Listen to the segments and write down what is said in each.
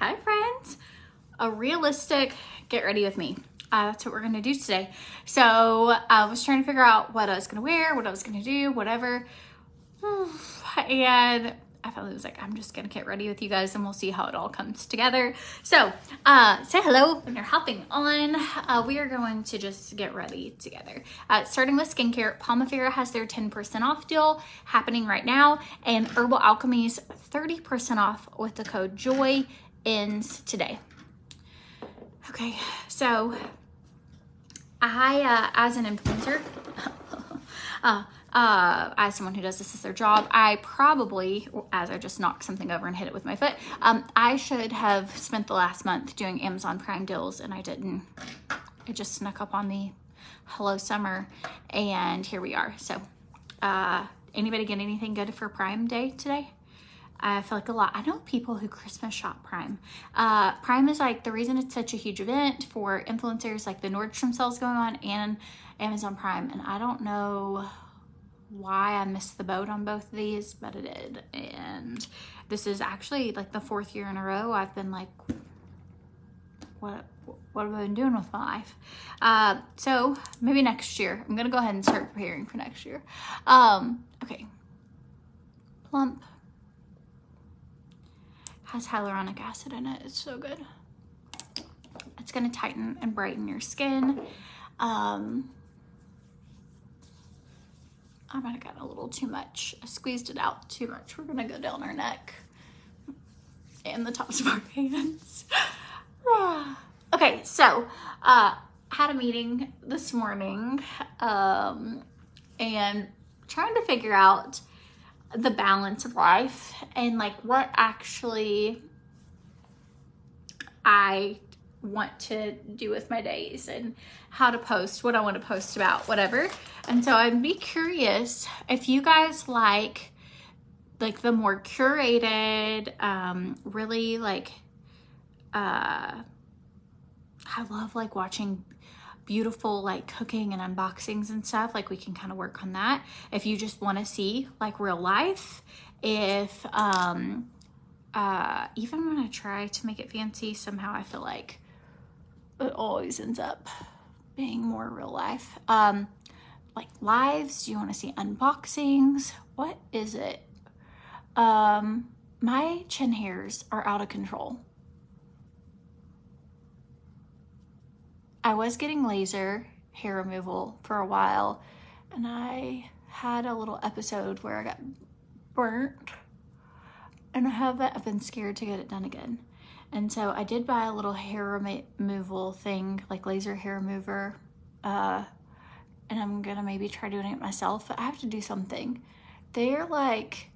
Hi friends. A realistic get ready with me. That's what we're gonna do today. So I was trying to figure out what I was gonna wear, what I was gonna do, whatever. And I felt it was like, I'm just gonna get ready with you guys and we'll see how it all comes together. So say hello when you're hopping on. We are going to just get ready together. Starting with skincare, OFIR has their 10% off deal happening right now, and Herbal Alchemy's 30% off with the code JOY ends today. Okay, so I, as an influencer, as someone who does this as their job, I probably, as I just knocked something over and hit it with my foot, I should have spent the last month doing Amazon Prime deals, and I didn't. I just snuck up on the hello summer, and here we are. So anybody get anything good for Prime Day today? I feel like a lot. I know people who Christmas shop Prime. Prime is like the reason it's such a huge event for influencers, like the Nordstrom sales going on and Amazon Prime. And I don't know why I missed the boat on both of these, but I did. And this is actually like the 4th year in a row I've been like, what have I been doing with my life? So maybe next year. I'm gonna go ahead and start preparing for next year. Okay. Plump. Has hyaluronic acid in it. It's so good. It's gonna tighten and brighten your skin. I might have gotten a little too much. I squeezed it out too much. We're gonna go down our neck and the tops of our hands. Okay, so had a meeting this morning and trying to figure out the balance of life and like what actually I want to do with my days and how to post, what I want to post about, whatever. And so I'd be curious if you guys like the more curated, really like, I love like watching beautiful like cooking and unboxings and stuff. Like we can kind of work on that if you just want to see like real life. If even when I try to make it fancy, somehow I feel like it always ends up being more real life. Like lives, do you want to see unboxings? What is it? My chin hairs are out of control. I was getting laser hair removal for a while, and I had a little episode where I got burnt, and I've been scared to get it done again. And so I did buy a little hair removal thing, like laser hair remover, and I'm gonna maybe try doing it myself, but I have to do something. They're like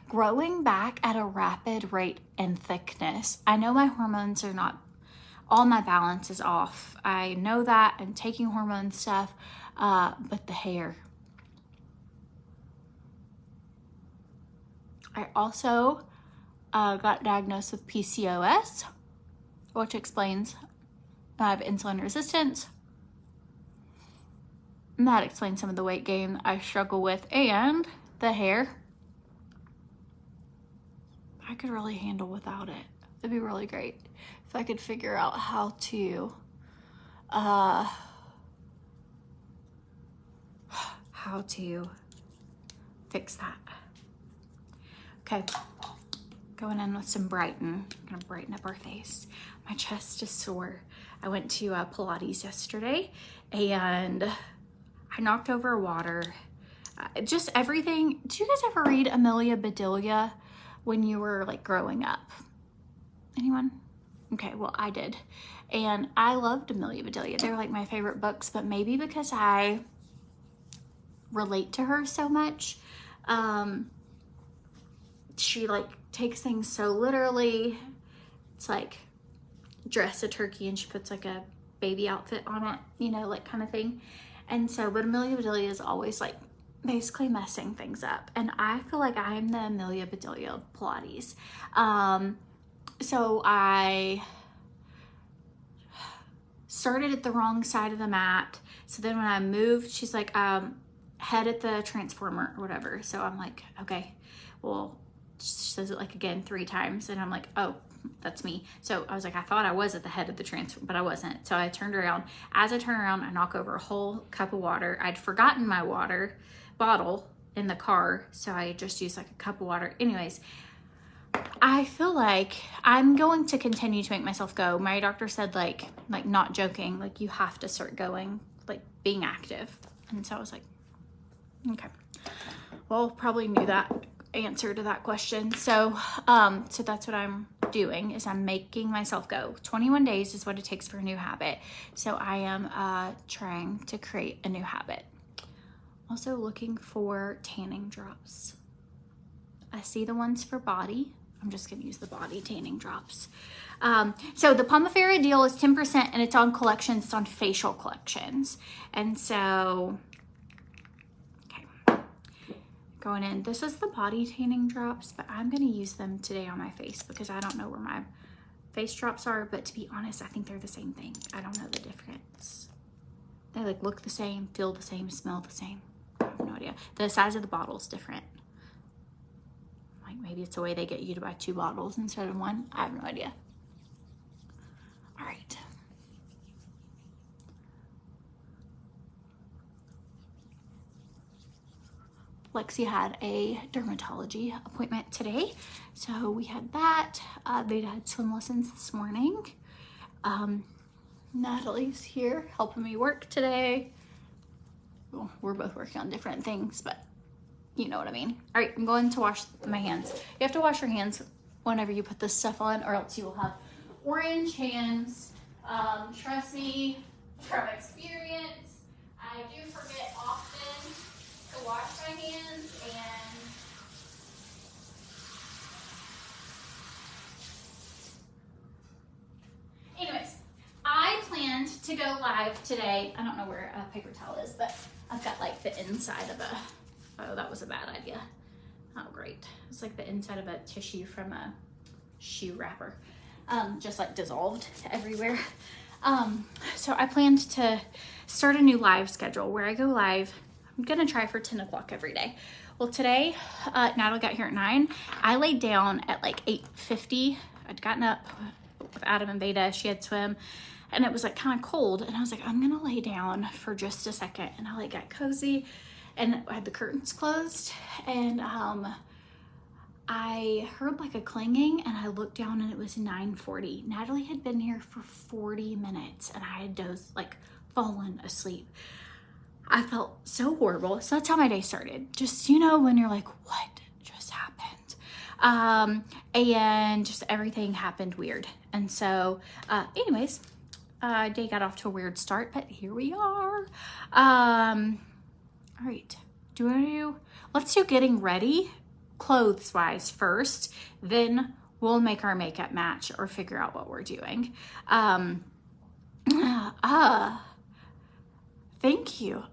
growing back at a rapid rate and thickness. I know my hormones are not, all my balance is off. I know that. I'm taking hormone stuff, but the hair. I also got diagnosed with PCOS, which explains I have insulin resistance. And that explains some of the weight gain I struggle with and the hair. I could really handle without it. It'd be really great if I could figure out how to fix that. Okay, going in with some brighten. I'm gonna brighten up our face. My chest is sore. I went to Pilates yesterday and I knocked over water. Just everything. Did you guys ever read Amelia Bedelia when you were like growing up? Anyone? Okay, well I did. And I loved Amelia Bedelia. They were like my favorite books, but maybe because I relate to her so much, she like takes things so literally. It's like dress a turkey and she puts like a baby outfit on it, you know, like kind of thing. And so, but Amelia Bedelia is always like basically messing things up. And I feel like I'm the Amelia Bedelia of Pilates. So I started at the wrong side of the mat. So then when I moved, she's like, head at the transformer or whatever. So I'm like, okay, well, she says it like again 3 times, and I'm like, oh, that's me. So I was like, I thought I was at the head of the transfer, but I wasn't. So I turned around. As I turn around, I knock over a whole cup of water. I'd forgotten my water bottle in the car, so I just used like a cup of water. Anyways, I feel like I'm going to continue to make myself go. My doctor said like not joking, like you have to start going, like being active. And so I was like, okay, well, probably knew that answer to that question. So so that's what I'm doing, is I'm making myself go. 21 days is what it takes for a new habit. So I am trying to create a new habit. Also looking for tanning drops. I see the ones for body. I'm just gonna use the body tanning drops. So the Pomifera deal is 10%, and it's on collections, it's on facial collections. And so, okay, going in, this is the body tanning drops, but I'm gonna use them today on my face because I don't know where my face drops are, but to be honest, I think they're the same thing. I don't know the difference. They like look the same, feel the same, smell the same. I have no idea. The size of the bottle is different. Like maybe it's the way they get you to buy 2 bottles instead of 1. I have no idea. All right. Lexi had a dermatology appointment today, so we had that. They had swim lessons this morning. Natalie's here helping me work today. Well, we're both working on different things, but you know what I mean. All right, I'm going to wash my hands. You have to wash your hands whenever you put this stuff on, or else you will have orange hands. Trust me, from experience, I do forget often to wash my hands, and anyways, I planned to go live today. I don't know where a paper towel is, but I've got like the inside of a, oh, that was a bad idea. Oh, great. It's like the inside of a tissue from a shoe wrapper, just like dissolved everywhere. So I planned to start a new live schedule where I go live. I'm gonna try for 10 o'clock every day. Well, today, Natalie got here at 9. I laid down at like 8:50. I'd gotten up with Adam and Beta. She had swim, and it was like kind of cold. And I was like, I'm gonna lay down for just a second. And I like got cozy, and I had the curtains closed, and I heard like a clanging, and I looked down and it was 9:40. Natalie had been here for 40 minutes and I had dozed, like fallen asleep. I felt so horrible. So that's how my day started. Just, you know, when you're like, what just happened? And just everything happened weird. And so, anyways, day got off to a weird start, but here we are. All right, let's do getting ready clothes wise first, then we'll make our makeup match or figure out what we're doing. Thank you.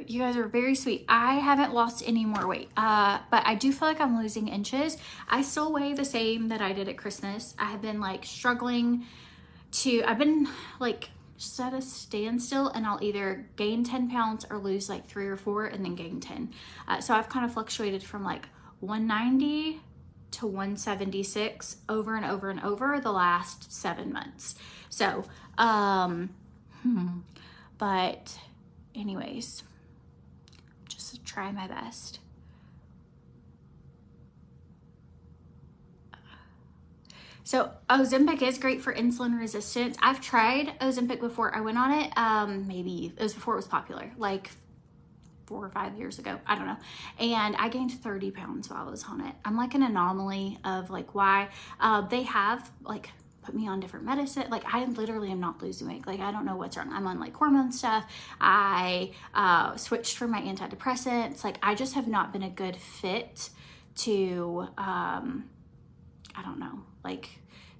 You guys are very sweet. I haven't lost any more weight, but I do feel like I'm losing inches. I still weigh the same that I did at Christmas. I have been like struggling I've been like just at a standstill, and I'll either gain 10 pounds or lose like 3 or 4 and then gain 10. So I've kind of fluctuated from like 190 to 176 over and over and over the last 7 months. So, but anyways, just try my best. So Ozempic is great for insulin resistance. I've tried Ozempic before. I went on it, maybe it was before it was popular, like 4 or 5 years ago, I don't know. And I gained 30 pounds while I was on it. I'm like an anomaly of like why. They have like put me on different medicine. Like I literally am not losing weight. Like I don't know what's wrong. I'm on like hormone stuff. I switched from my antidepressants. Like I just have not been a good fit to, I don't know, like,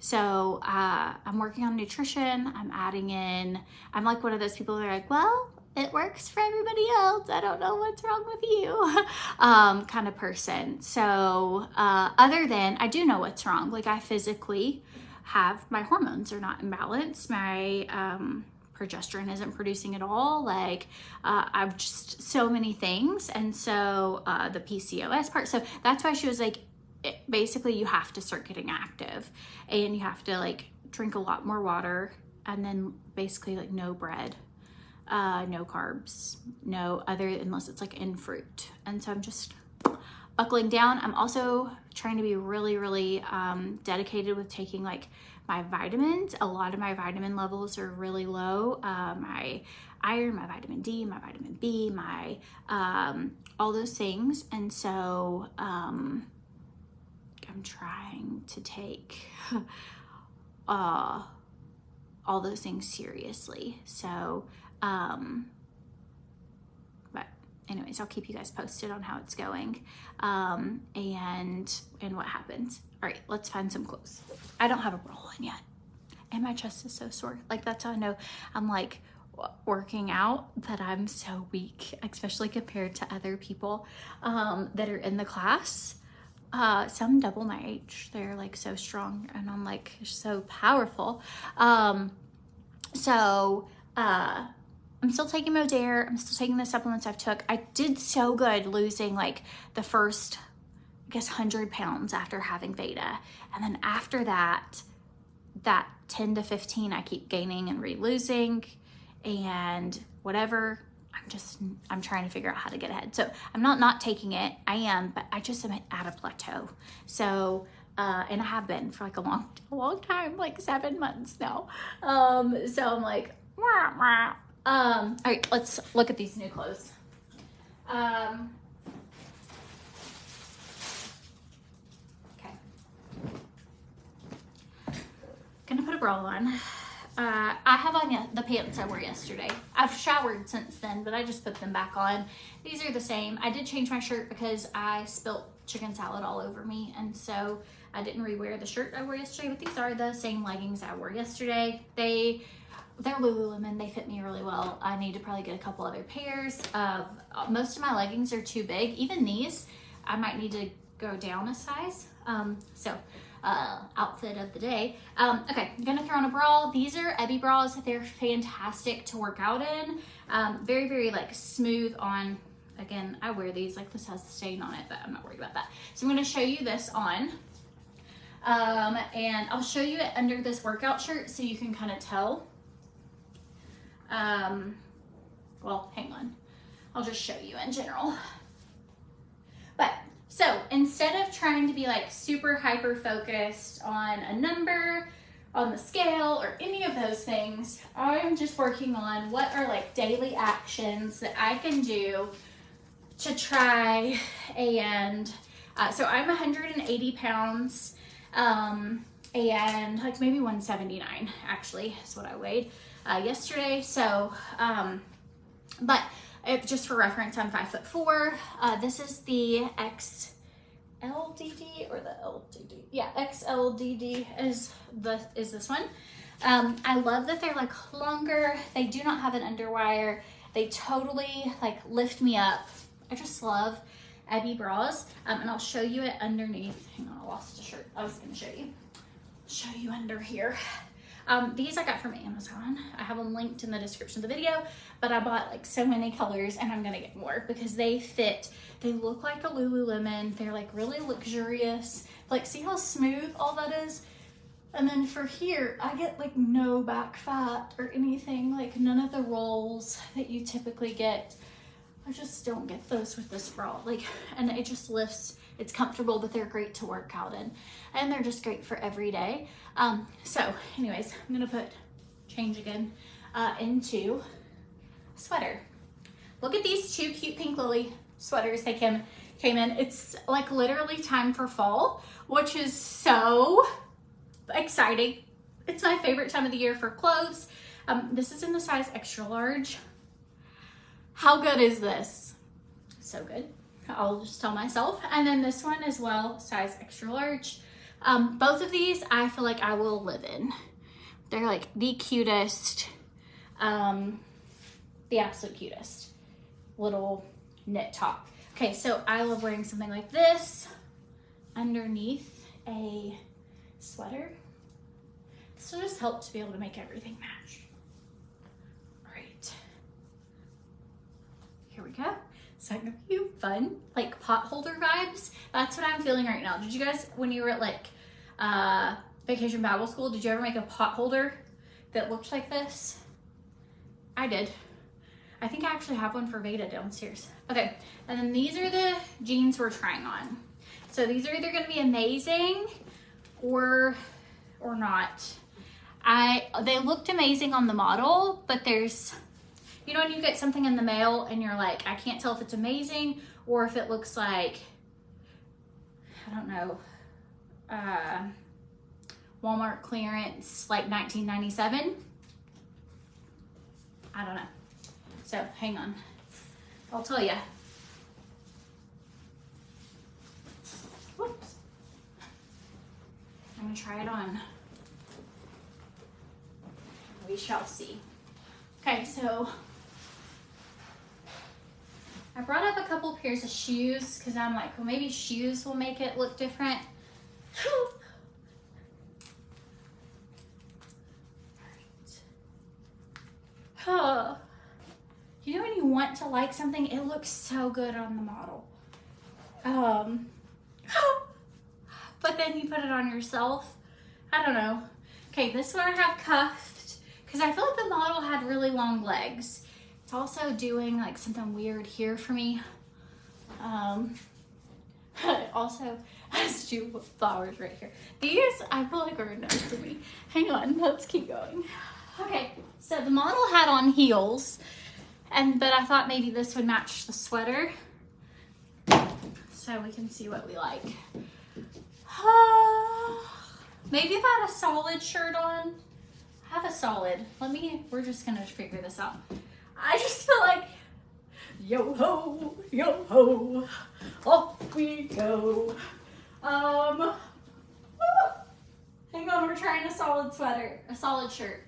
so I'm working on nutrition. I'm adding in, I'm like one of those people that are like, well, it works for everybody else. I don't know what's wrong with you, kind of person. So other than, I do know what's wrong. Like I physically have, my hormones are not in balance. My progesterone isn't producing at all. Like I've just so many things. And so the PCOS part. So that's why she was like, basically you have to start getting active, and you have to like drink a lot more water, and then basically like no bread, no carbs, no other, unless it's like in fruit. And so I'm just buckling down. I'm also trying to be really, really dedicated with taking like my vitamins. A lot of my vitamin levels are really low. My iron, my vitamin D, my vitamin B, my all those things. And so I'm trying to take all those things seriously. So but anyways, I'll keep you guys posted on how it's going, and what happens. All right, let's find some clothes. I don't have a bra on yet, and my chest is so sore. Like, that's how I know I'm like working out, that I'm so weak, especially compared to other people that are in the class. Some double my age. They're like so strong, and I'm like so powerful. I'm still taking Modere. I'm still taking the supplements I've took. I did so good losing like the first, I guess, 100 pounds after having Veda. And then after that 10 to 15, I keep gaining and re-losing and whatever. I'm trying to figure out how to get ahead. So I'm not taking it. I am, but I just am at a plateau. So, and I have been for like a long time, like 7 months now. So I'm like, wah, wah. All right, let's look at these new clothes. Okay. Gonna put a bra on. I have on the pants I wore yesterday. I've showered since then, but I just put them back on. These are the same. I did change my shirt because I spilt chicken salad all over me, and so I didn't rewear the shirt I wore yesterday, but these are the same leggings I wore yesterday. They're Lululemon. They fit me really well. I need to probably get a couple other pairs. Most of my leggings are too big. Even these, I might need to go down a size. Outfit of the day. Okay, I'm gonna throw on a bra. These are Ebby bras. They're fantastic to work out in. Very, very like smooth on. Again, I wear these, like this has a stain on it, but I'm not worried about that. So I'm gonna show you this on. And I'll show you it under this workout shirt so you can kind of tell. Well, hang on. I'll just show you in general. But so instead of trying to be like super hyper focused on a number on the scale or any of those things, I'm just working on what are like daily actions that I can do to try. And so I'm 180 pounds and like maybe 179 actually is what I weighed yesterday. So but just for reference, I'm 5'4". This is the XLDD or the LDD. Yeah, XLDD is this one. I love that they're like longer. They do not have an underwire. They totally like lift me up. I just love Ebby bras. And I'll show you it underneath. Hang on, I lost a shirt. I was gonna show you under here. These I got from Amazon. I have them linked in the description of the video, but I bought like so many colors, and I'm gonna get more because they fit. They look like a Lululemon. They're like really luxurious. Like, see how smooth all that is? And then for here, I get like no back fat or anything, like none of the rolls that you typically get. I just don't get those with this bra. Like, and it just lifts. It's comfortable, but they're great to work out in, and they're just great for every day. So anyways, I'm gonna change again into a sweater. Look at these two cute pink lily sweaters they came in. It's like literally time for fall, which is so exciting. It's my favorite time of the year for clothes. This is in the size extra large. How good is this? So good. I'll just tell myself. And then this one as well, size extra large. Both of these I feel like I will live in. They're like the cutest, the absolute cutest little knit top. Okay, so I love wearing something like this underneath a sweater. This will just help to be able to make everything match. All right, here we go. Is that gonna be fun? Like pot holder vibes? That's what I'm feeling right now. Did you guys, when you were at like Vacation Bible School, did you ever make a pot holder that looked like this? I did. I think I actually have one for Veda downstairs. Okay, and then these are the jeans we're trying on. So these are either gonna be amazing or not. They looked amazing on the model, but there's, you know when you get something in the mail and you're like, I can't tell if it's amazing or if it looks like, I don't know, Walmart clearance, like 1997. I don't know. So hang on, I'll tell you. Whoops. I'm gonna try it on. We shall see. Okay, so I brought up a couple pairs of shoes because I'm like, well, maybe shoes will make it look different. Oh, you know when you want to like something, it looks so good on the model. But then you put it on yourself. I don't know. Okay, this one I have cuffed because I feel like the model had really long legs. It's also doing like something weird here for me. It also has two flowers right here. These I feel like are enough for me. Hang on, let's keep going. Okay, so the model had on heels, but I thought maybe this would match the sweater. So we can see what we like. Maybe if I had a solid shirt on. I have a solid. We're just gonna figure this out. I just feel like, yo ho, off we go. Hang on, we're trying a solid shirt.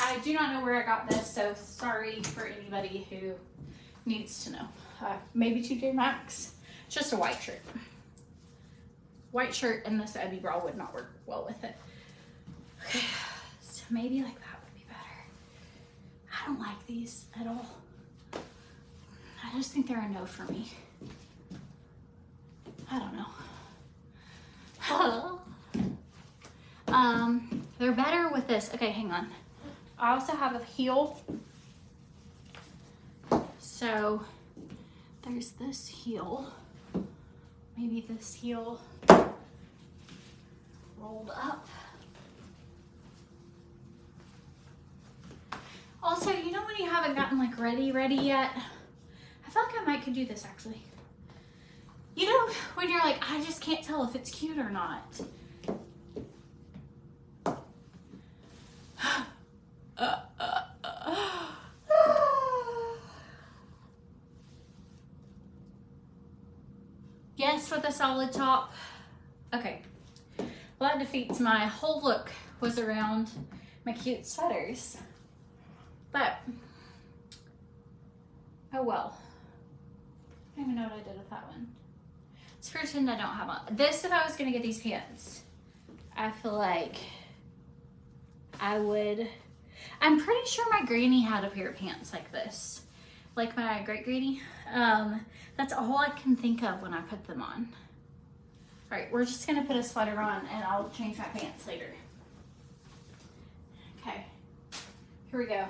I do not know where I got this, so sorry for anybody who needs to know. Maybe TJ Maxx. Just a white shirt. White shirt and this Ebby bra would not work well with it. Okay, so maybe like that would be better. I don't like these at all. I just think they're a no for me. I don't know. They're better with this. Okay, hang on. I also have a heel. So there's this heel. Maybe this heel rolled up. Also, you know when you haven't gotten like ready yet? I feel like I might could do this actually. You know when you're like, I just can't tell if it's cute or not. Yes, with a solid top. Okay, well that defeats my whole look was around my cute sweaters. But, oh well. I don't even know what I did with that one. Let's pretend I don't have on. This, if I was gonna get these pants, I feel like I would. I'm pretty sure my granny had a pair of pants like this. Like my great granny. That's all I can think of when I put them on. All right, we're just gonna put a sweater on and I'll change my pants later. Okay, here we go.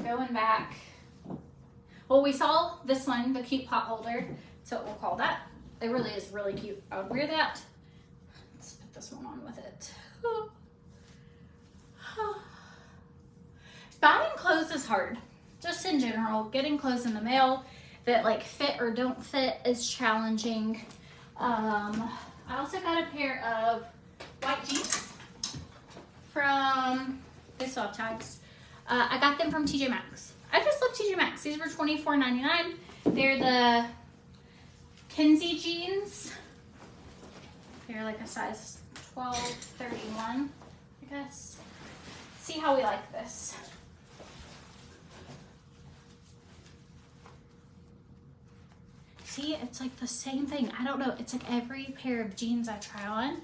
Going back. Well, we saw this one, the cute pot holder. So we'll call that. It really is really cute. I would wear that. Let's put this one on with it. Buying clothes is hard. Just in general, getting clothes in the mail that like fit or don't fit is challenging. I also got a pair of white jeans from, they still have tags. I got them from TJ Maxx. I just love TJ Maxx. These were $24.99. They're the Kinsey jeans. They're like a size 12, 31, I guess. See how we like this. See, it's like the same thing. I don't know. It's like every pair of jeans I try on,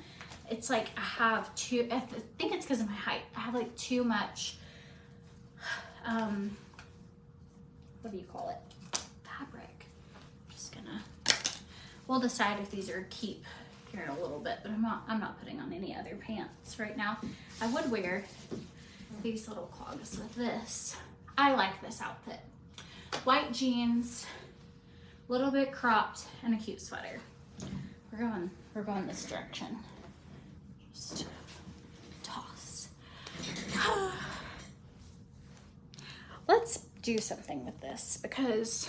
it's like I have too, I think it's because of my height. I have like too much what do you call it? Fabric. Just gonna, we'll decide if these are keep here in a little bit, but I'm not putting on any other pants right now. I would wear these little clogs with this. I like this outfit. White jeans, a little bit cropped, and a cute sweater. We're going this direction. Just toss. Let's do something with this because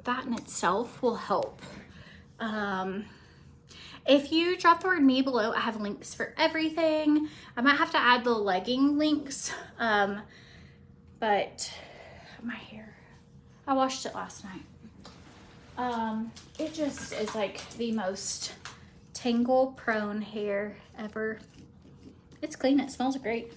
that in itself will help. If you drop the word me below, I have links for everything. I might have to add the legging links, but my hair, I washed it last night. It just is like the most tangle prone hair ever. It's clean, it smells great.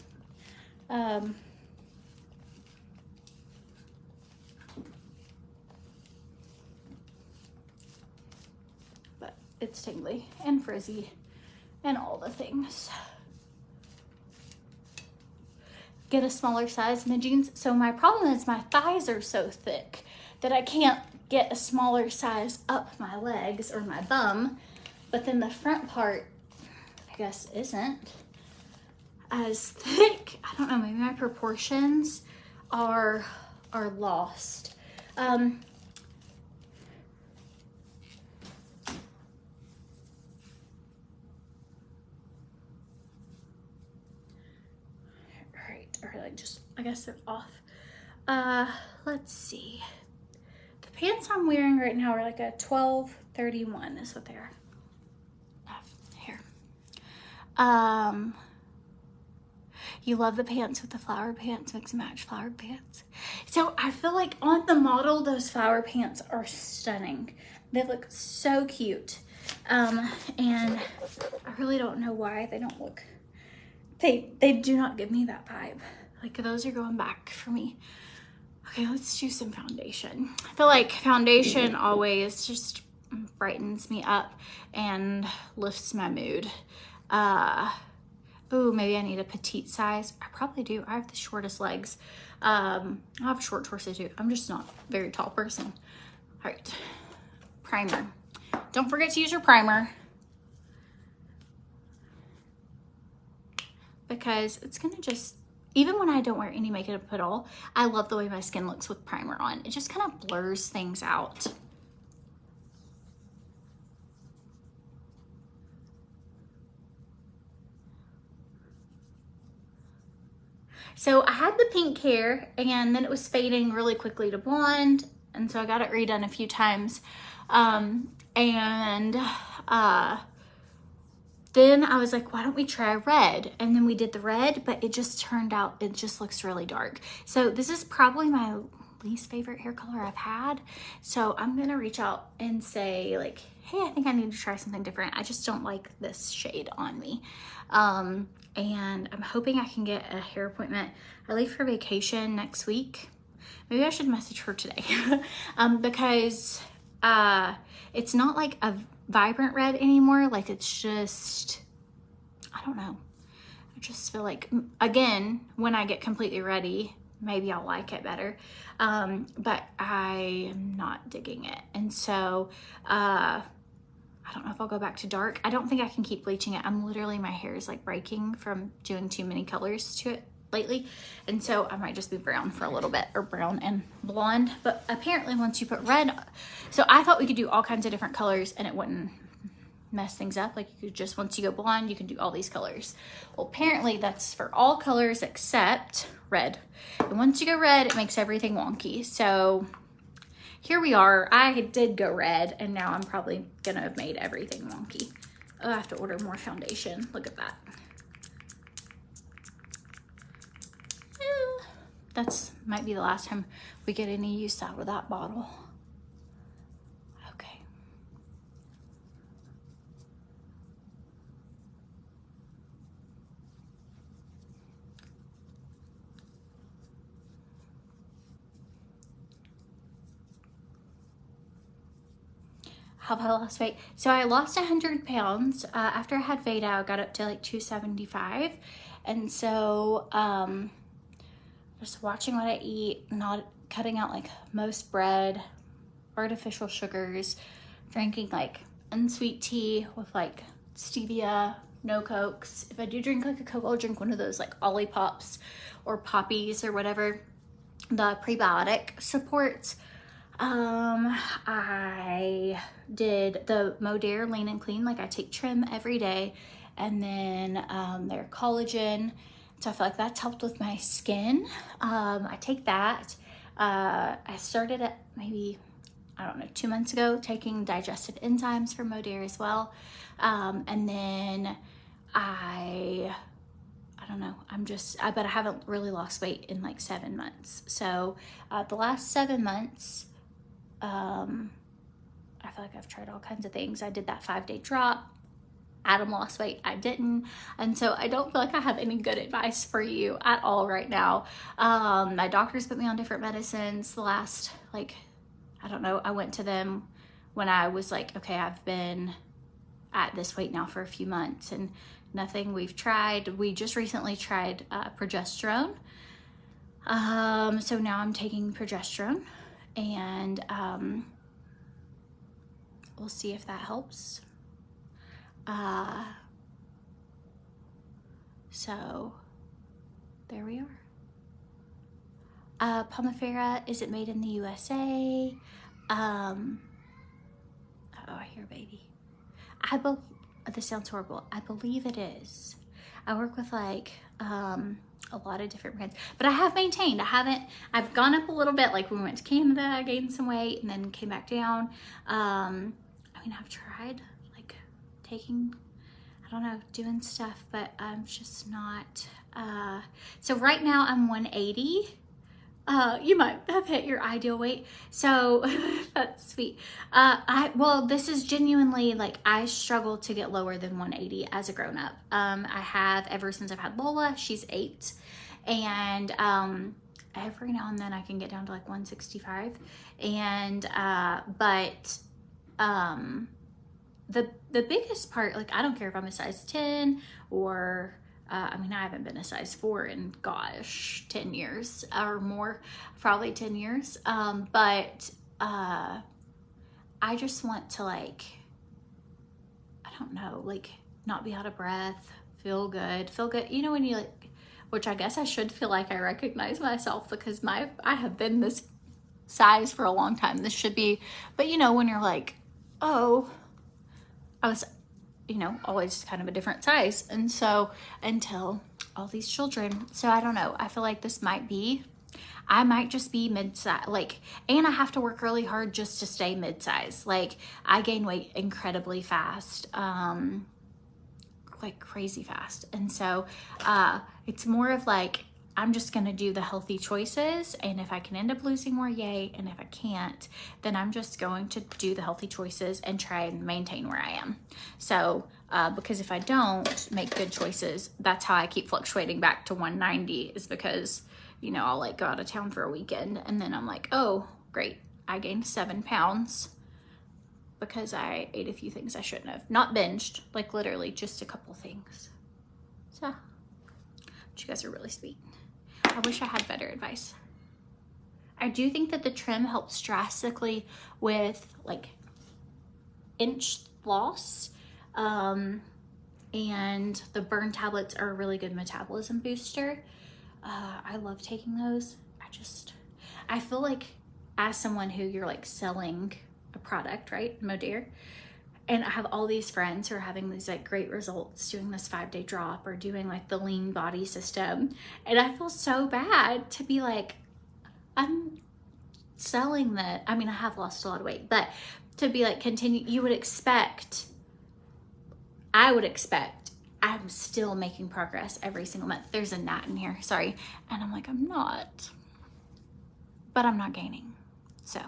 It's tingly and frizzy and all the things. Get a smaller size mid jeans. So my problem is my thighs are so thick that I can't get a smaller size up my legs or my bum, but then the front part, I guess, isn't as thick. I don't know, maybe my proportions are lost. Or like just, I guess they're off. Let's see. The pants I'm wearing right now are like a 12-31 is what they are. Here. You love the pants with the flower pants, mix and match flower pants. So I feel like on the model, those flower pants are stunning. They look so cute. And I really don't know why they don't look, they do not give me that vibe. Like those are going back for me. Okay, let's do some foundation. I feel like foundation always just brightens me up and lifts my mood. Ooh, maybe I need a petite size. I probably do. I have the shortest legs. I have short torso too. I'm just not a very tall person. All right, primer. Don't forget to use your primer, because it's gonna just, even when I don't wear any makeup at all, I love the way my skin looks with primer on. It just kind of blurs things out. So I had the pink hair and then it was fading really quickly to blonde. And so I got it redone a few times. Then I was like, why don't we try red? And then we did the red, but it just turned out, it just looks really dark. So this is probably my least favorite hair color I've had. So I'm gonna reach out and say like, hey, I think I need to try something different. I just don't like this shade on me. And I'm hoping I can get a hair appointment. I leave for vacation next week. Maybe I should message her today because it's not like a vibrant red anymore. Like it's just, I don't know. I just feel like, again, when I get completely ready, maybe I'll like it better. But I am not digging it. And so, I don't know if I'll go back to dark. I don't think I can keep bleaching it. I'm literally, my hair is like breaking from doing too many colors to it lately. And so I might just be brown for a little bit, or brown and blonde. But apparently once you put red, so I thought we could do all kinds of different colors and it wouldn't mess things up. Like you could just, once you go blonde, you can do all these colors. Well, apparently that's for all colors except red. And once you go red, it makes everything wonky. So here we are. I did go red and now I'm probably gonna have made everything wonky. Oh, I have to order more foundation. Look at that. That's might be the last time we get any use out of that bottle. Okay. How have I lost weight? So I lost 100 pounds. After I had Veda, I got up to like 275. And so, just watching what I eat, not cutting out like most bread, artificial sugars, drinking like unsweet tea with like stevia, no Cokes. If I do drink like a Coke, I'll drink one of those like Olippops or Poppies or whatever, the prebiotic supports. I did the Modere Lean and Clean, like I take trim every day, and then their collagen, so I feel like that's helped with my skin. I take that. I started at maybe, I don't know, 2 months ago, taking digestive enzymes from Modere as well. And then I don't know, but I haven't really lost weight in like 7 months. So the last 7 months, I feel like I've tried all kinds of things. I did that 5-day drop. Adam lost weight, I didn't. And so I don't feel like I have any good advice for you at all right now. My doctors put me on different medicines the last, like, I don't know, I went to them when I was like, okay, I've been at this weight now for a few months and nothing we've tried. We just recently tried progesterone. So now I'm taking progesterone, and we'll see if that helps. So there we are. Pomifera, is it made in the USA? Oh, I hear baby. This sounds horrible. I believe it is. I work with like a lot of different brands, but I have maintained. I've gone up a little bit. Like when we went to Canada, I gained some weight and then came back down. I mean, I've tried like taking, I don't know, doing stuff, but I'm just not. So right now I'm 180. You might have hit your ideal weight. So that's sweet. Well, this is genuinely like, I struggle to get lower than 180 as a grown up. I have ever since I've had Lola. She's 8. And, every now and then I can get down to like 165. And, the biggest part, like, I don't care if I'm a size 10 or, I mean, I haven't been a size 4 in, gosh, 10 years or more, probably 10 years. But I just want to, like, I don't know, like, not be out of breath, feel good. You know, when you like, which I guess I should feel like I recognize myself because I have been this size for a long time. This should be, but you know, when you're like, oh, I was, you know, always kind of a different size. And so until all these children, so I don't know, I feel like I might just be mid-size, like, and I have to work really hard just to stay mid-size. Like, I gain weight incredibly fast, like crazy fast. And so it's more of like, I'm just gonna do the healthy choices, and if I can end up losing more, yay, and if I can't, then I'm just going to do the healthy choices and try and maintain where I am. So because if I don't make good choices, that's how I keep fluctuating back to 190, is because, you know, I'll like go out of town for a weekend and then I'm like, oh great, I gained 7 pounds because I ate a few things I shouldn't have. Not binged, like literally just a couple things. So, but you guys are really sweet. I wish I had better advice. I do think that the trim helps drastically with like inch loss. And the burn tablets are a really good metabolism booster. I love taking those. I feel like as someone who you're like selling a product, right? Modere. And I have all these friends who are having these like great results doing this 5-day drop or doing like the lean body system. And I feel so bad to be like, I'm selling that. I mean, I have lost a lot of weight, but to be like, I would expect I'm still making progress every single month. There's a gnat in here, sorry. And I'm like, I'm not, but I'm not gaining. So.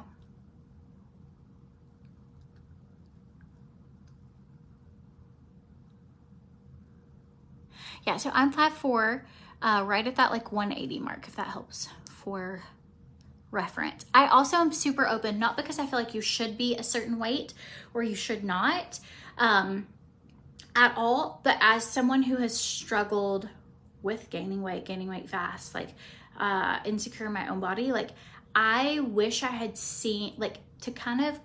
Yeah, so I'm 5'4", right at that like 180 mark, if that helps for reference. I also am super open, not because I feel like you should be a certain weight or you should not at all, but as someone who has struggled with gaining weight fast, like insecure in my own body, like I wish I had seen, like, to kind of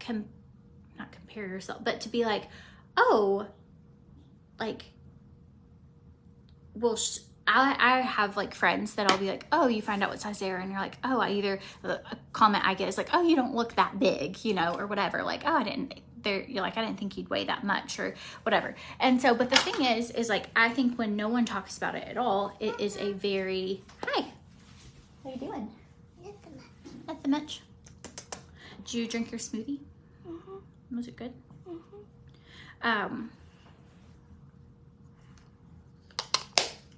not compare yourself, but to be like, oh, like, well, I have like friends that I'll be like, oh, you find out what size they are, and you're like, oh, a comment I get is like, oh, you don't look that big, you know, or whatever. Like, oh, you're like, I didn't think you'd weigh that much, or whatever. And so, but the thing is like, I think when no one talks about it at all, it is a very, hi, how you doing? Nothing much. Did you drink your smoothie? Mm-hmm. Was it good? Mm-hmm.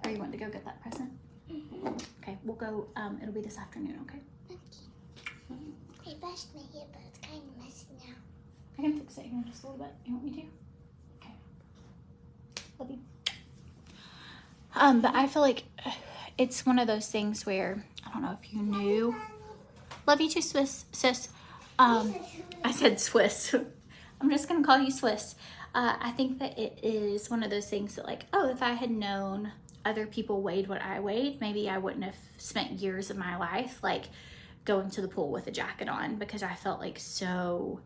Are you wanting to go get that present? Mm-hmm. Okay, we'll go, it'll be this afternoon, okay? Thank you. I brushed my hair, but it's kind of messy now. I can fix it here in just a little bit. You want me to? Okay. Love you. But I feel like it's one of those things where, I don't know if you knew. Love you too, sis. I said Swiss. I'm just gonna call you Swiss. I think that it is one of those things that like, oh, if I had known other people weighed what I weighed, maybe I wouldn't have spent years of my life like going to the pool with a jacket on, because I felt like so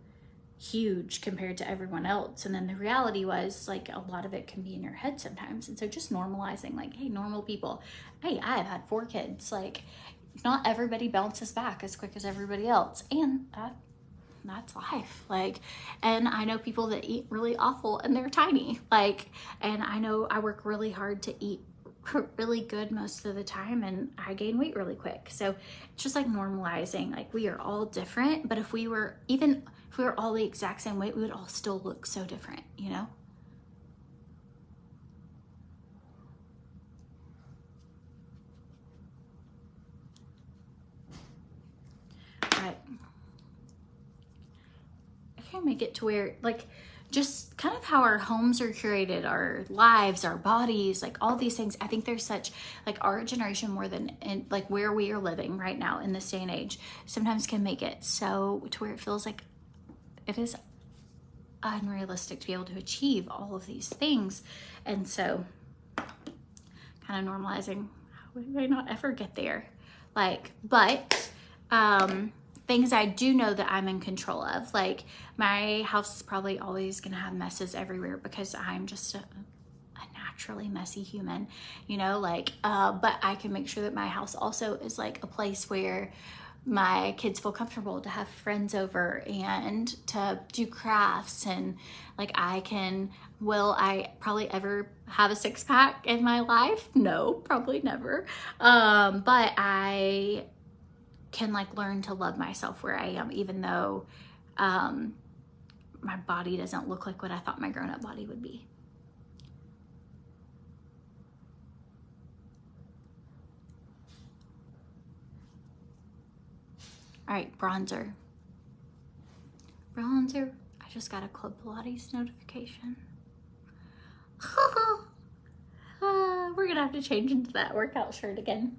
huge compared to everyone else. And then the reality was like, a lot of it can be in your head sometimes. And so just normalizing like, hey, normal people, hey, I've had 4 kids, like not everybody bounces back as quick as everybody else, and that's life. Like, and I know people that eat really awful and they're tiny, like, and I know I work really hard to eat really good most of the time, and I gain weight really quick. So it's just like normalizing, like we are all different, but if we were all the exact same weight, we would all still look so different, you know? But I can make it to where like, just kind of how our homes are curated, our lives, our bodies, like all these things. I think there's such, like our generation more than in like where we are living right now in this day and age, sometimes can make it so to where it feels like it is unrealistic to be able to achieve all of these things. And so kind of normalizing, we may not ever get there. Like, but things I do know that I'm in control of, like my house is probably always gonna have messes everywhere because I'm just a naturally messy human, you know, like, but I can make sure that my house also is like a place where my kids feel comfortable to have friends over and to do crafts, and like will I probably ever have a 6-pack in my life? No, probably never. But I can like learn to love myself where I am, even though my body doesn't look like what I thought my grown-up body would be. All right, bronzer. I just got a Club Pilates notification. We're gonna have to change into that workout shirt again.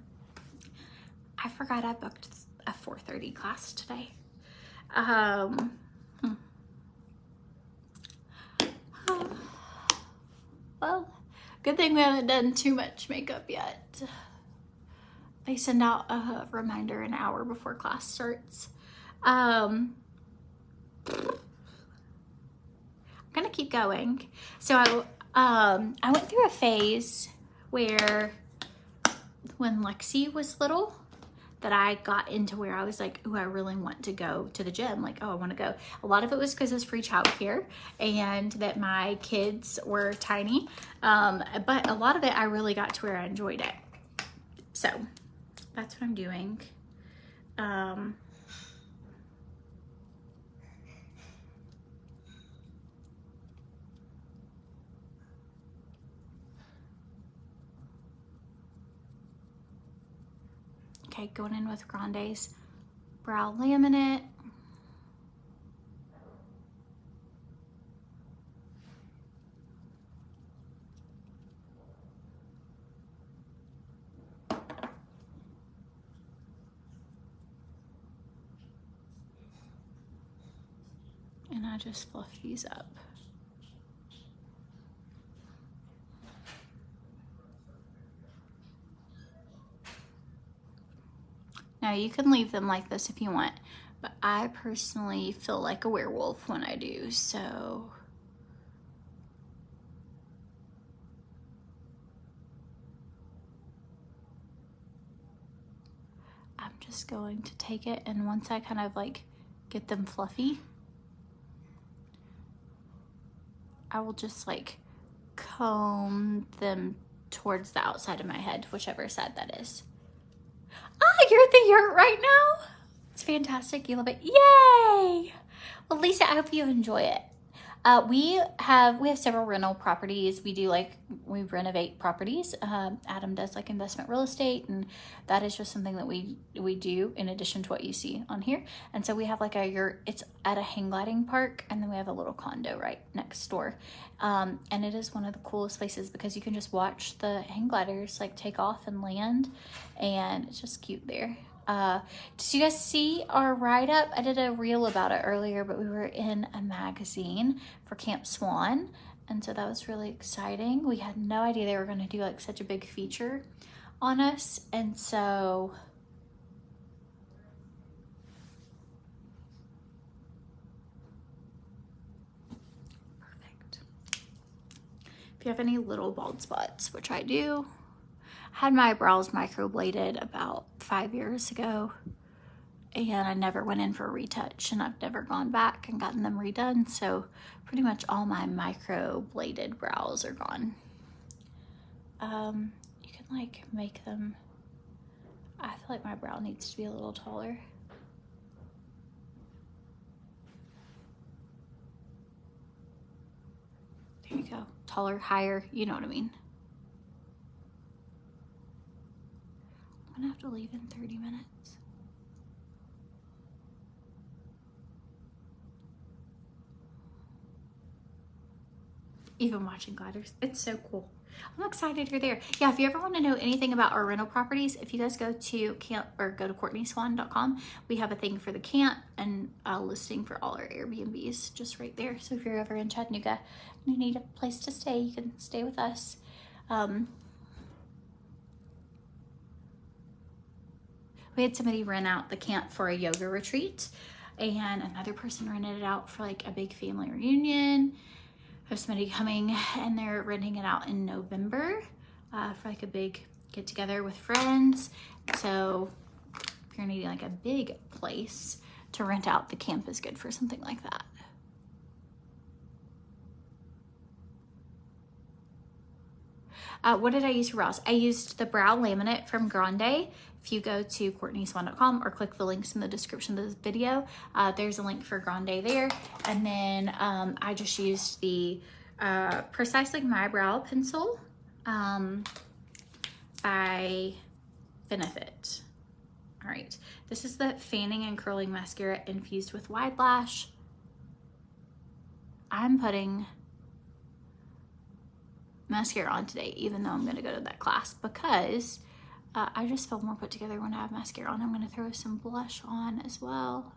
I forgot I booked a 4:30 class today. Well, good thing we haven't done too much makeup yet. They send out a reminder an hour before class starts. I'm gonna keep going. So I went through a phase where when Lexi was little, that I got into where I was like, oh, I really want to go to the gym. Like, oh, I want to go. A lot of it was because it was free childcare and that my kids were tiny. But a lot of it, I really got to where I enjoyed it. So that's what I'm doing. Okay, going in with Grande's brow laminate. And I just fluff these up. Now Now you can leave them like this if you want, but I personally feel like a werewolf when I do, so. I'm just going to take it, and once I kind of like get them fluffy, I will just like comb them towards the outside of my head, whichever side that is. Ah, you're at the yurt right now? It's fantastic, you love it, yay! Well, Lisa, I hope you enjoy it. We have several rental properties. We renovate properties. Adam does like investment real estate, and that is just something that we do in addition to what you see on here. And so we have like a yurt, it's at a hang gliding park, and then we have a little condo right next door. And it is one of the coolest places because you can just watch the hang gliders like take off and land, and it's just cute there. Did you guys see our write-up? I did a reel about it earlier, but we were in a magazine for Camp Swan, and so that was really exciting. We had no idea they were going to do like such a big feature on us, and so perfect. If you have any little bald spots, which I do, had my brows microbladed about 5 years ago, and I never went in for a retouch, and I've never gone back and gotten them redone, so pretty much all my microbladed brows are gone. You can like make them, I feel like my brow needs to be a little taller. There you go, taller, higher, you know what I mean. I'm gonna have to leave in 30 minutes. Even watching gliders, it's so cool. I'm excited you're there. Yeah, if you ever want to know anything about our rental properties, if you guys go to camp or go to CORTNEYSWANN.com, we have a thing for the camp and a listing for all our Airbnbs just right there. So if you're ever in Chattanooga and you need a place to stay, you can stay with us. We had somebody rent out the camp for a yoga retreat, and another person rented it out for like a big family reunion. I have somebody coming, and they're renting it out in November for like a big get together with friends. So if you're needing like a big place to rent out, the camp is good for something like that. What did I use for brows? I used the brow laminate from Grande. If you go to CORTNEYSWANN.com or click the links in the description of this video, there's a link for Grande there. And then I just used the Precisely My Brow Pencil by Benefit. All right, this is the Fanning and Curling Mascara infused with Wide Lash. I'm putting mascara on today, even though I'm gonna go to that class, because I just feel more put together when I have mascara on. I'm gonna throw some blush on as well.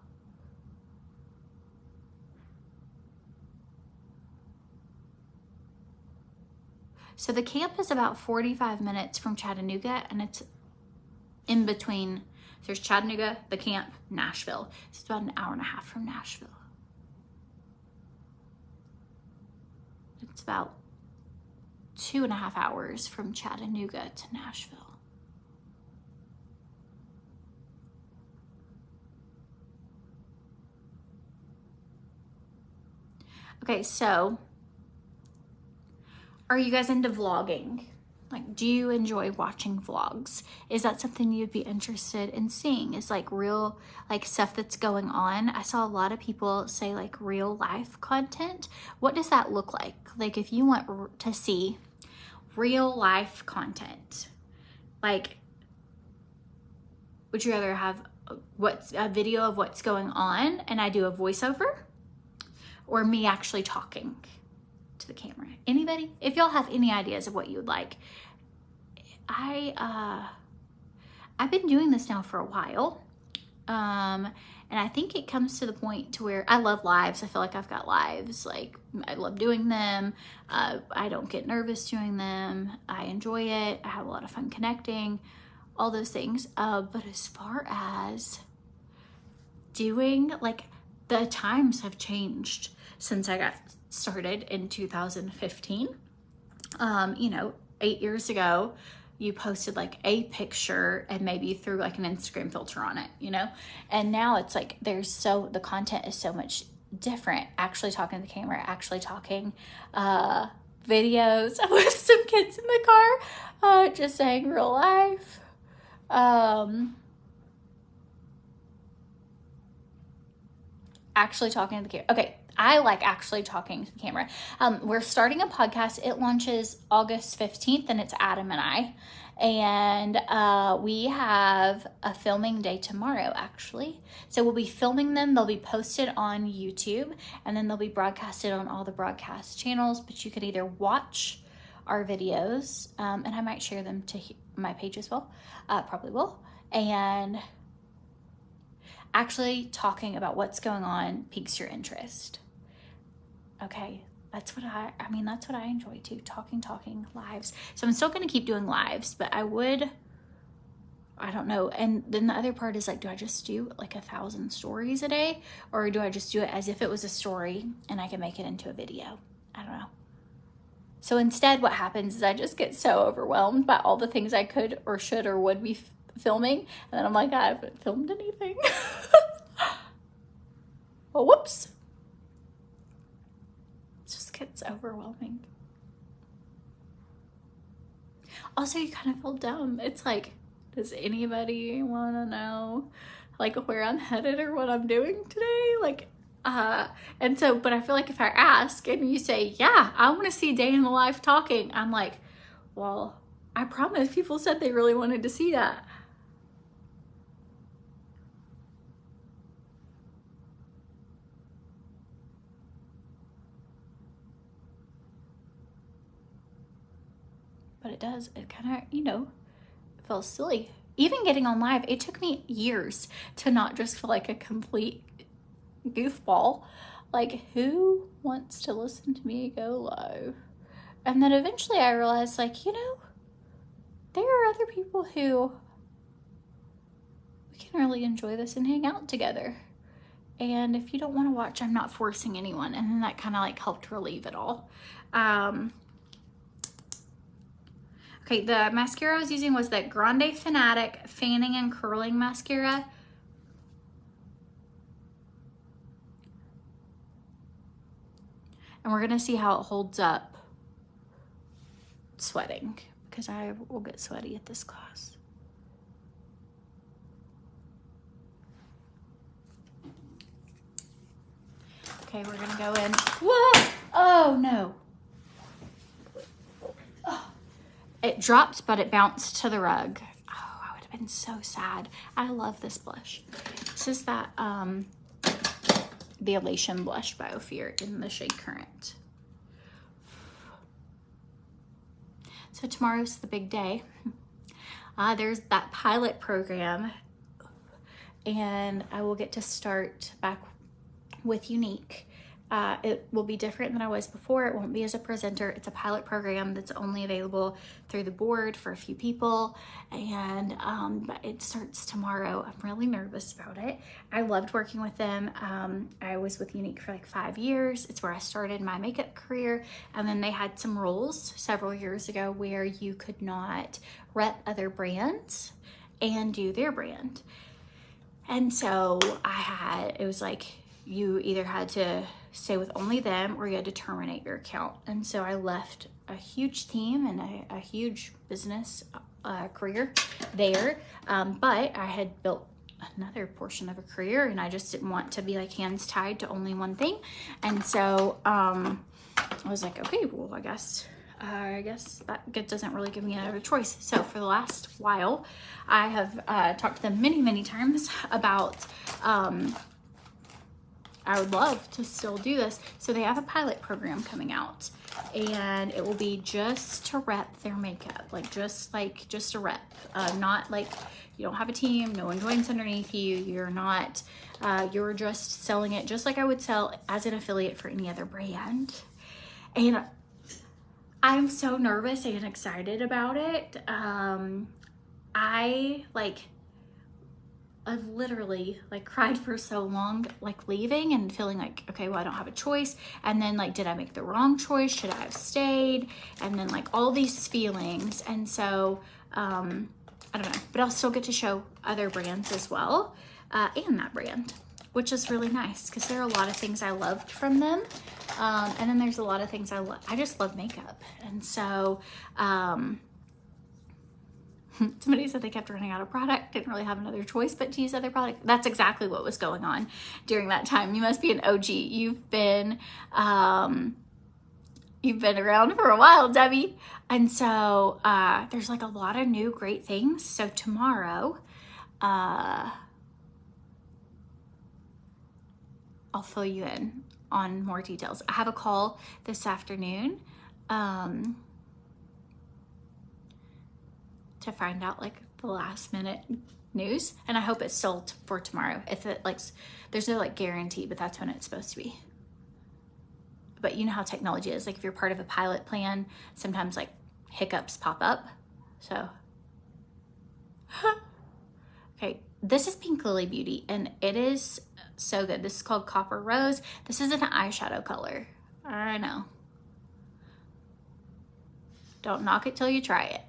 So the camp is about 45 minutes from Chattanooga, and it's in between. There's Chattanooga, the camp, Nashville. So it's about an hour and a half from Nashville. It's about 2.5 hours from Chattanooga to Nashville. Okay, so are you guys into vlogging? Like, do you enjoy watching vlogs? Is that something you'd be interested in seeing? Is like real, like stuff that's going on? I saw a lot of people say like real life content. What does that look like? Like if you want to see real life content, like would you rather have a video of what's going on and I do a voiceover, or me actually talking to the camera? Anybody? If y'all have any ideas of what you would like. I've been doing this now for a while, and I think it comes to the point to where I love lives. I feel like I've got lives. Like, I love doing them. I don't get nervous doing them. I enjoy it. I have a lot of fun connecting. all those things. But as far as doing, like, the times have changed since I got started in 2015. You know, 8 years ago, you posted like a picture and maybe you threw like an Instagram filter on it, you know? And now it's like the content is so much different. Actually talking to the camera, actually talking, videos with some kids in the car, just saying real life. Actually talking to the camera. Okay, I like actually talking to the camera. We're starting a podcast. It launches August 15th, and it's Adam and I. And we have a filming day tomorrow, actually. So we'll be filming them. They'll be posted on YouTube, and then they'll be broadcasted on all the broadcast channels. But you could either watch our videos, and I might share them to my page as well. Probably will. And actually talking about what's going on piques your interest. Okay, that's what I enjoy too, talking lives. So I'm still going to keep doing lives, but I don't know. And then the other part is like, do I just do like 1,000 stories a day, or do I just do it as if it was a story and I can make it into a video? I don't know. So instead what happens is I just get so overwhelmed by all the things I could or should or would be filming, and then I'm like, I haven't filmed anything. Oh, whoops. It just gets overwhelming. Also, you kind of feel dumb. It's like, does anybody want to know like where I'm headed or what I'm doing today? Like, and so, but I feel like if I ask and you say, yeah, I want to see day in the life talking, I'm like, well, I promise people said they really wanted to see that. But it does, it kind of, you know, feels silly. Even getting on live, it took me years to not just feel like a complete goofball. Like, who wants to listen to me go live? And then eventually I realized, like, you know, there are other people who we can really enjoy this and hang out together. And if you don't want to watch, I'm not forcing anyone. And then that kind of like helped relieve it all. Okay, the mascara I was using was that Grande Fanatic Fanning and Curling Mascara. And we're gonna see how it holds up sweating, because I will get sweaty at this class. Okay, we're gonna go in. Whoa! Oh no. It dropped, but it bounced to the rug. Oh, I would have been so sad. I love this blush. This is that, the Elation blush by OFIR in the shade Current. So tomorrow's the big day. There's that pilot program, and I will get to start back with Unique. It will be different than I was before. It won't be as a presenter. It's a pilot program that's only available through the board for a few people, and but it starts tomorrow. I'm really nervous about it. I loved working with them. I was with Unique for like 5 years. It's where I started my makeup career, and then they had some rules several years ago where you could not rep other brands and do their brand. And so it was like, you either had to stay with only them or you had to terminate your account. And so I left a huge team and a huge business career there. But I had built another portion of a career, and I just didn't want to be like hands tied to only one thing. And so I was like, okay, well, I guess that doesn't really give me another choice. So for the last while, I have talked to them many, many times about I would love to still do this. So they have a pilot program coming out, and it will be just to rep their makeup, just a rep, not like you don't have a team, no one joins underneath you, you're not, you're just selling it just like I would sell as an affiliate for any other brand. And I'm so nervous and excited about it. I literally like cried for so long, like leaving and feeling like, okay, well, I don't have a choice. And then like, did I make the wrong choice? Should I have stayed? And then like all these feelings. And so, I don't know, but I'll still get to show other brands as well, and that brand, which is really nice because there are a lot of things I loved from them. And then there's a lot of things I just love makeup. And so, somebody said they kept running out of product, didn't really have another choice but to use other product. That's exactly what was going on during that time. You must be an OG. You've been around for a while, Debbie. And so there's like a lot of new great things. So tomorrow, I'll fill you in on more details. I have a call this afternoon to find out like the last minute news, and I hope it's sold for tomorrow. If it like, there's no like guarantee, but that's when it's supposed to be. But you know how technology is, like if you're part of a pilot plan, sometimes like hiccups pop up. So, okay, this is Pink Lily Beauty, and it is so good. This is called Copper Rose. This is an eyeshadow color. I know. Don't knock it till you try it.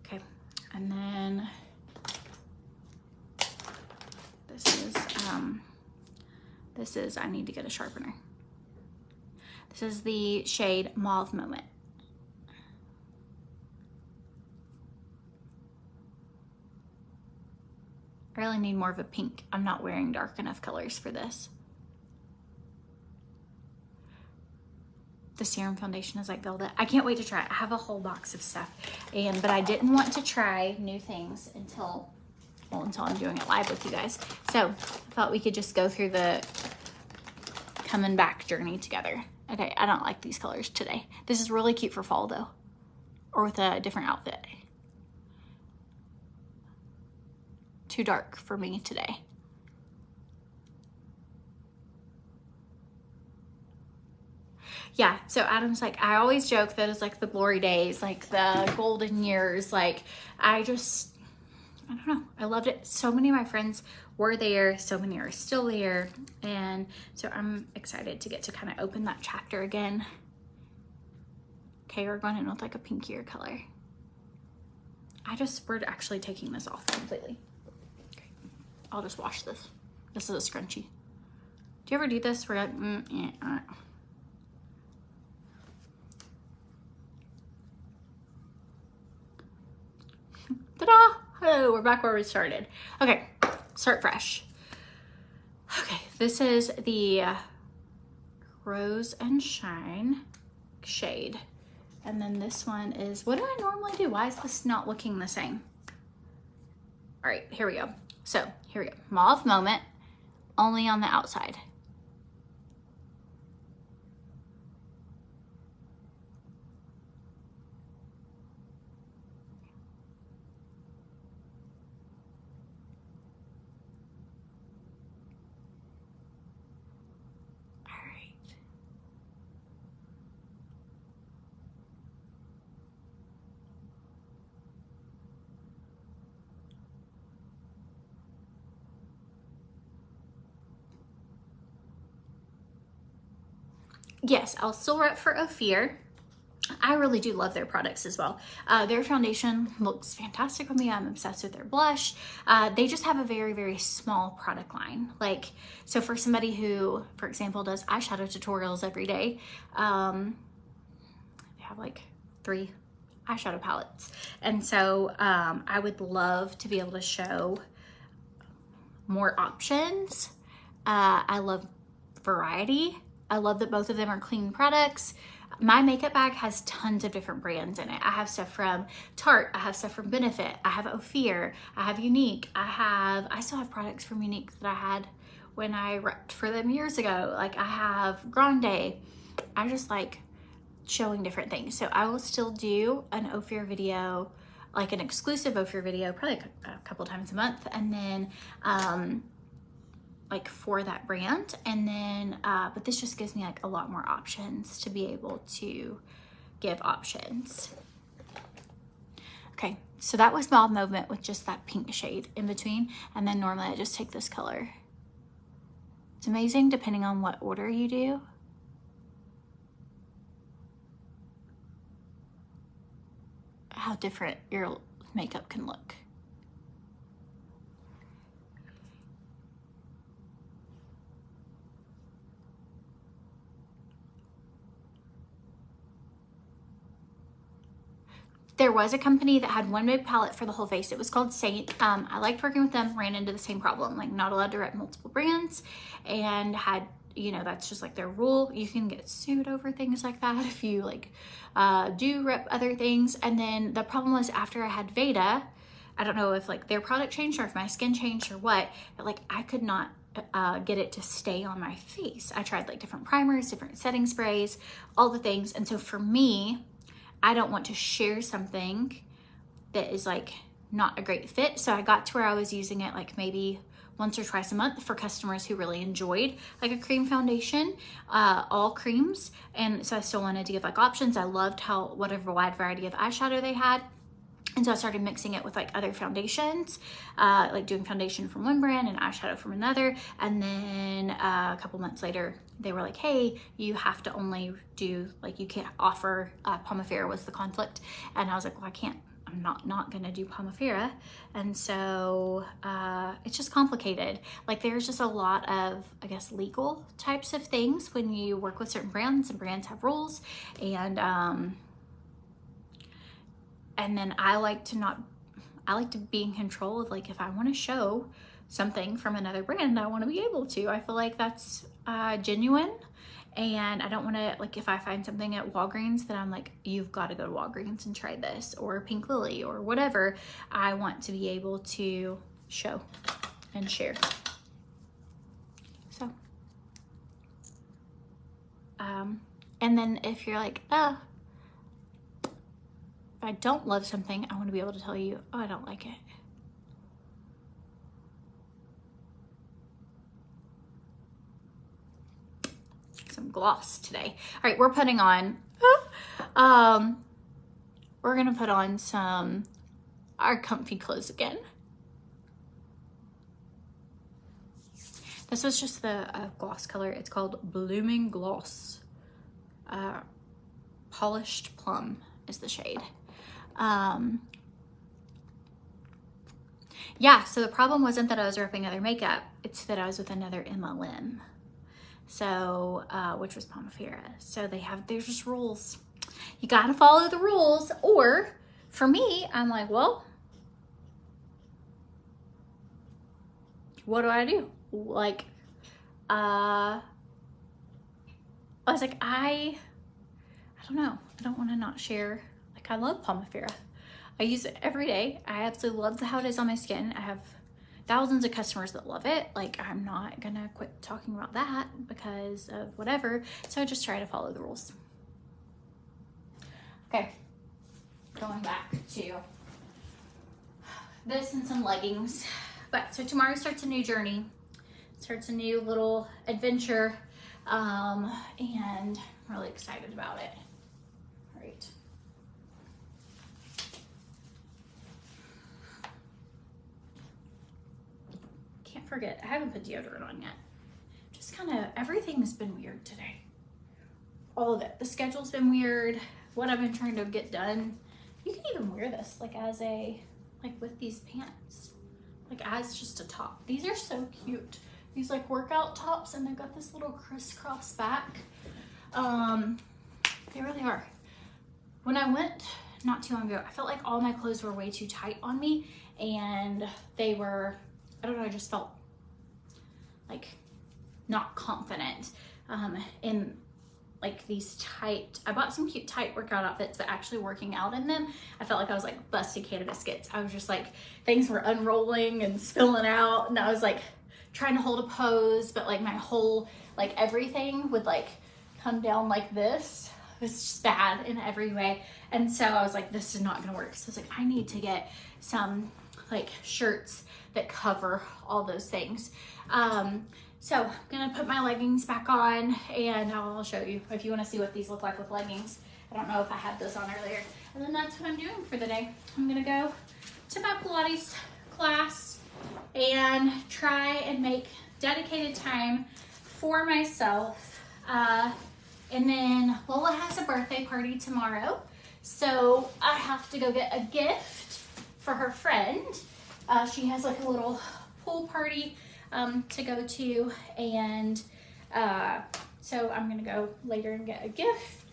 Okay, and then this is, I need to get a sharpener. This is the shade Mauve Moment. I really need more of a pink. I'm not wearing dark enough colors for this. The serum foundation is like velvet. I can't wait to try it. I have a whole box of stuff, but I didn't want to try new things until I'm doing it live with you guys. So I thought we could just go through the coming back journey together. Okay, I don't like these colors today. This is really cute for fall though, or with a different outfit. Too dark for me today. Yeah, so Adam's like, I always joke that it's like the glory days, like the golden years. Like, I don't know. I loved it. So many of my friends were there. So many are still there. And so I'm excited to get to kind of open that chapter again. Okay, we're going in with like a pinkier color. We're actually taking this off completely. Okay, I'll just wash this. This is a scrunchie. Do you ever do this? We're like, ta-da! Oh, we're back where we started. Okay, start fresh. Okay, this is the Rose and Shine shade. And then this one is, what do I normally do? Why is this not looking the same? All right, here we go. So here we go. Mauve Moment, only on the outside. Yes, I'll still rep for OFIR. I really do love their products as well. Their foundation looks fantastic on me. I'm obsessed with their blush. They just have a very, very small product line. Like, so for somebody who, for example, does eyeshadow tutorials every day, they have like 3 eyeshadow palettes. And so I would love to be able to show more options. I love variety. I love that both of them are clean products. My makeup bag has tons of different brands in it. I have stuff from Tarte, I have stuff from Benefit, I have OFIR, I have Unique, I still have products from Unique that I had when I repped for them years ago. Like I have Grande. I just like showing different things. So I will still do an OFIR video, like an exclusive OFIR video, probably a couple times a month. And then like for that brand. And then, but this just gives me like a lot more options to be able to give options. Okay, so that was Bowel Movement with just that pink shade in between. And then normally I just take this color. It's amazing depending on what order you do. How different your makeup can look. There was a company that had one big palette for the whole face. It was called Saint. I liked working with them, ran into the same problem, like not allowed to rep multiple brands, and had, you know, that's just like their rule. You can get sued over things like that if you like do rep other things. And then the problem was after I had Veda, I don't know if like their product changed or if my skin changed or what, but like I could not get it to stay on my face. I tried like different primers, different setting sprays, all the things. And so for me, I don't want to share something that is like not a great fit. So I got to where I was using it like maybe once or twice a month for customers who really enjoyed like a cream foundation, all creams. And so I still wanted to give like options. I loved how whatever wide variety of eyeshadow they had. And so I started mixing it with like other foundations, like doing foundation from one brand and eyeshadow from another. And then a couple months later, they were like, hey, you have to only do, like you can't offer, Pomifera was the conflict. And I was like, well, I can't, I'm not gonna do Pomifera. And so it's just complicated. Like there's just a lot of, I guess, legal types of things when you work with certain brands, and brands have rules. And then I like to be in control of like, if I want to show something from another brand, I want to be able to. I feel like that's genuine, and I don't want to, like if I find something at Walgreens that I'm like, you've got to go to Walgreens and try this, or Pink Lily or whatever, I want to be able to show and share. So, and then if you're like, oh, if I don't love something, I want to be able to tell you, oh, I don't like it. Some gloss today. All right, we're putting on, we're gonna put on our comfy clothes again. This was just the gloss color. It's called Blooming Gloss. Polished Plum is the shade. Yeah, so the problem wasn't that I was repping other makeup, it's that I was with another MLM. So, which was Pomifera. So there's just rules. You gotta follow the rules, or for me, I'm like, well, what do I do? Like, I was like, I don't know. I don't want to not share. Like, I love Pomifera. I use it every day. I absolutely love how it is on my skin. I have thousands of customers that love it. Like, I'm not gonna quit talking about that because of whatever. So I just try to follow the rules. Okay, going back to this and some leggings. But so tomorrow starts a new journey, starts a new little adventure, and I'm really excited about it. All right. Can't forget, I haven't put deodorant on yet. Just kind of, everything's been weird today. All of it. The schedule's been weird. What I've been trying to get done. You can even wear this like as a, like with these pants. Like as just a top. These are so cute. These like workout tops, and they've got this little crisscross back. They really are. When I went not too long ago, I felt like all my clothes were way too tight on me, and they were, I don't know, I just felt like not confident in like these tight, I bought some cute tight workout outfits, but actually working out in them, I felt like I was like busted can of biscuits. I was just like, things were unrolling and spilling out, and I was like trying to hold a pose, but like my whole, like everything would like come down like this. It was just bad in every way. And so I was like, this is not gonna work. So I was like, I need to get some like shirts that cover all those things. So I'm gonna put my leggings back on and I'll show you if you wanna see what these look like with leggings. I don't know if I had those on earlier. And then that's what I'm doing for the day. I'm gonna go to my Pilates class and try and make dedicated time for myself. And then Lola has a birthday party tomorrow. So I have to go get a gift for her friend. She has like a little pool party to go to, and so I'm gonna go later and get a gift.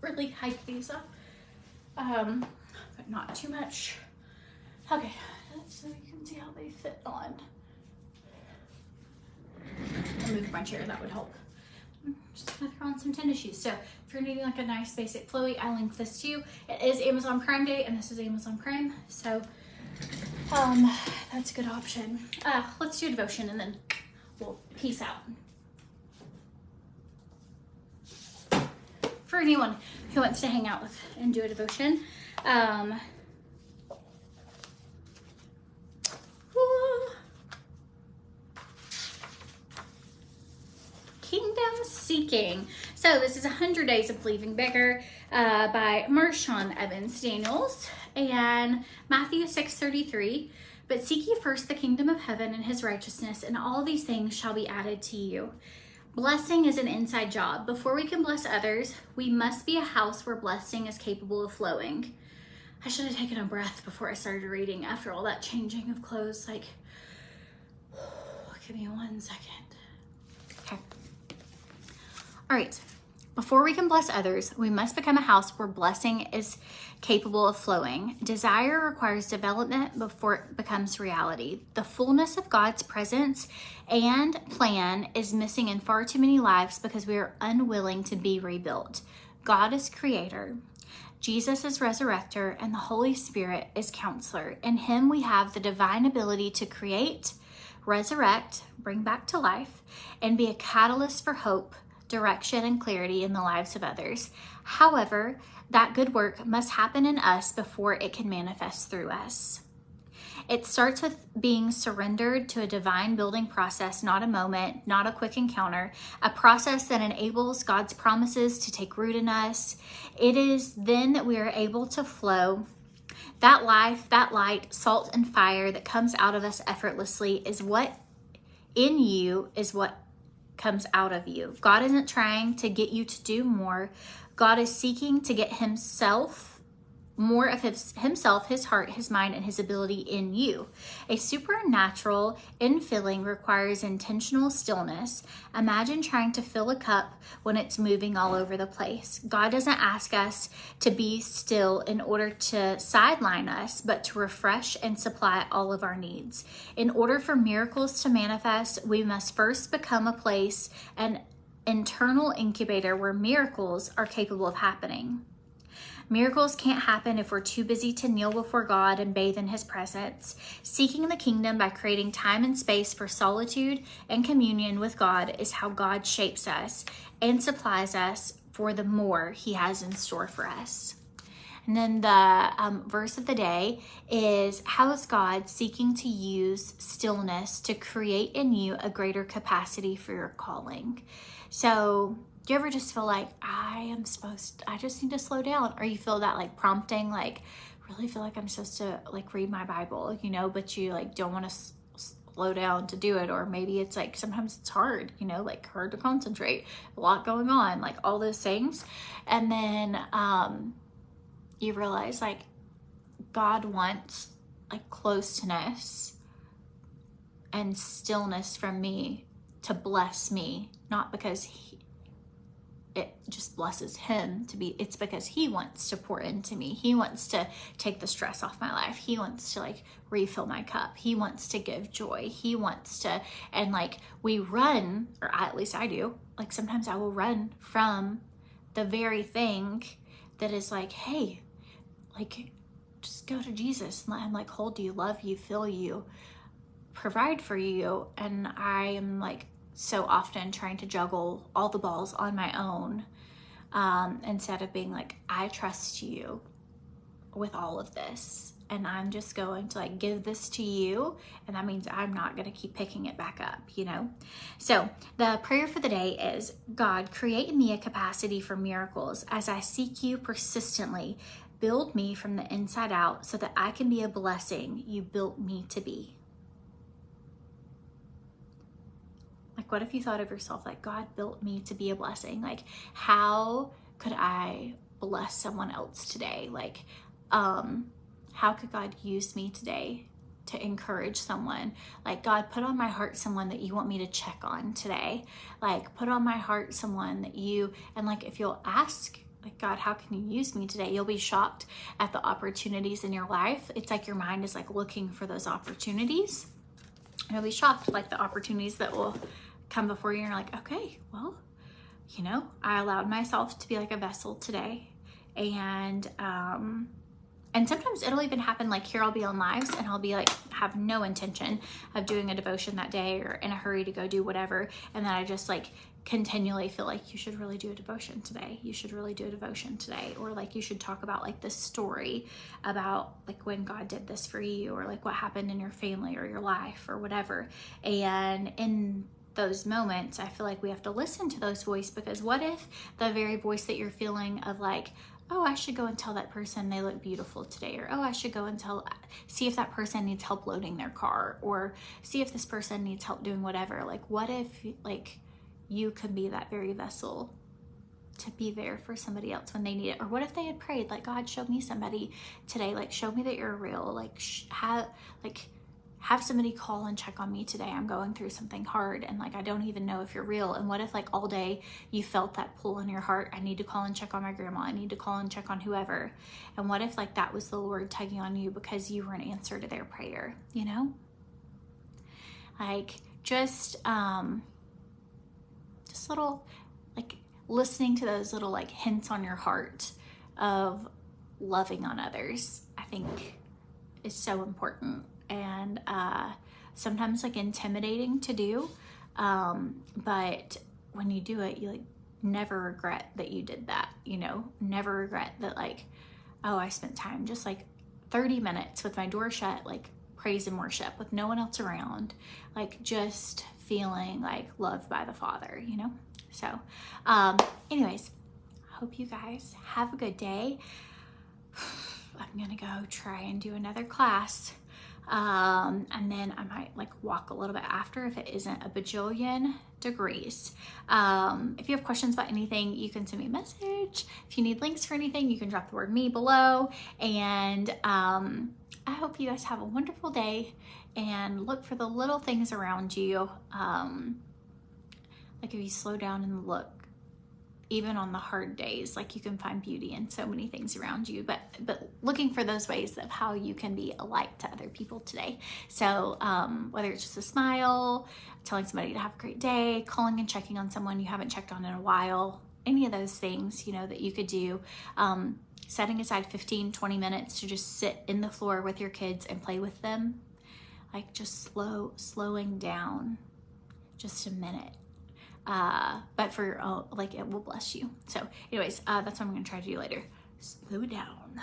Really hike these up, but not too much. Okay, so you can see how they fit on. I'll move my chair, that would help. Just gonna throw on some tennis shoes. So if you're needing like a nice basic flowy, I link this to you. It is Amazon Prime Day, and this is Amazon Prime, so that's a good option. Let's do a devotion and then we'll peace out. For anyone who wants to hang out with and do a devotion, Kingdom Seeking. So this is 100 Days of Believing Bigger by Marshawn Evans Daniels, and Matthew 6:33. But seek ye first the kingdom of heaven and his righteousness, and all these things shall be added to you. Blessing is an inside job. Before we can bless others, we must be a house where blessing is capable of flowing. I should have taken a breath before I started reading after all that changing of clothes. Like, give me 1 second. Okay. All right. Before we can bless others, we must become a house where blessing is capable of flowing. Desire requires development before it becomes reality. The fullness of God's presence and plan is missing in far too many lives because we are unwilling to be rebuilt. God is creator. Jesus is resurrector, and the Holy Spirit is counselor. In him we have the divine ability to create, resurrect, bring back to life, and be a catalyst for hope, direction, and clarity in the lives of others. However, that good work must happen in us before it can manifest through us. It starts with being surrendered to a divine building process, not a moment, not a quick encounter, a process that enables God's promises to take root in us. It is then that we are able to flow. That life, that light, salt, and fire that comes out of us effortlessly is what in you is what comes out of you. God isn't trying to get you to do more. God is seeking to get more of himself, his heart, his mind, and his ability in you. A supernatural infilling requires intentional stillness. Imagine trying to fill a cup when it's moving all over the place. God doesn't ask us to be still in order to sideline us, but to refresh and supply all of our needs. In order for miracles to manifest, we must first become a place, an internal incubator where miracles are capable of happening. Miracles can't happen if we're too busy to kneel before God and bathe in his presence. Seeking the kingdom by creating time and space for solitude and communion with God is how God shapes us and supplies us for the more he has in store for us. And then the verse of the day is, how is God seeking to use stillness to create in you a greater capacity for your calling? So do you ever just feel like I just need to slow down? Or you feel that like prompting, like really feel like I'm supposed to like read my Bible, but you like don't want to slow down to do it. Or maybe it's like, sometimes it's hard, like hard to concentrate, a lot going on, like all those things. And then you realize like God wants like closeness and stillness from me to bless me, not because it just blesses him it's because he wants to pour into me. He wants to take the stress off my life. He wants to like refill my cup. He wants to give joy. He wants to, and like we run, or at least I do, like sometimes I will run from the very thing that is like, hey, like just go to Jesus and let him like hold you, love you, fill you, provide for you. And I am like so often trying to juggle all the balls on my own, instead of being like, I trust you with all of this. and I'm just going to like give this to you, and that means I'm not going to keep picking it back up, you know? So the prayer for the day is, God, create in me a capacity for miracles as I seek you persistently. Build me from the inside out so that I can be a blessing you built me to be. Like, what if you thought of yourself like, God built me to be a blessing? Like, how could I bless someone else today? Like, how could God use me today to encourage someone? Like, God, put on my heart someone that you want me to check on today. Like, put on my heart someone that you, and like, if you'll ask, like, God, how can you use me today? You'll be shocked at the opportunities in your life. It's like your mind is like looking for those opportunities. And you'll be shocked, like the opportunities that will come before you, and you're like, okay, well, you know, I allowed myself to be like a vessel today. And sometimes it'll even happen, like here I'll be on lives and I'll be like, have no intention of doing a devotion that day or in a hurry to go do whatever. And then I just like continually feel like, you should really do a devotion today. You should really do a devotion today. Or like, you should talk about like this story about like when God did this for you, or like what happened in your family or your life or whatever. And in those moments, I feel like we have to listen to those voices, because what if the very voice that you're feeling of like, oh, I should go and tell that person they look beautiful today, or oh, I should go and see if that person needs help loading their car, or see if this person needs help doing whatever. Like, what if like you could be that very vessel to be there for somebody else when they need it? Or what if they had prayed like, God, show me somebody today, like show me that you're real, like have somebody call and check on me today. I'm going through something hard and like I don't even know if you're real. And what if like all day you felt that pull in your heart, I need to call and check on my grandma, I need to call and check on whoever. And what if like that was the Lord tugging on you because you were an answer to their prayer, you know? Like just little, like listening to those little like hints on your heart of loving on others, I think is so important. And sometimes like intimidating to do, but when you do it, you like never regret that you did that, you know, never regret that like, oh, I spent time just like 30 minutes with my door shut, like praise and worship with no one else around, like just feeling like loved by the Father, you know? So anyways, I hope you guys have a good day. I'm gonna go try and do another class. And then I might like walk a little bit after if it isn't a bajillion degrees. If you have questions about anything, you can send me a message. If you need links for anything, you can drop the word me below. And I hope you guys have a wonderful day and look for the little things around you. Like if you slow down and look, even on the hard days, like you can find beauty in so many things around you, but looking for those ways of how you can be a light to other people today. So whether it's just a smile, telling somebody to have a great day, calling and checking on someone you haven't checked on in a while, any of those things, you know, that you could do, setting aside 15, 20 minutes to just sit in the floor with your kids and play with them, like just slowing down just a minute. But for like it will bless you. So anyways, that's what I'm gonna try to do later. Slow down.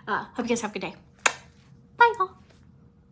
Hope you guys have a good day. Bye y'all.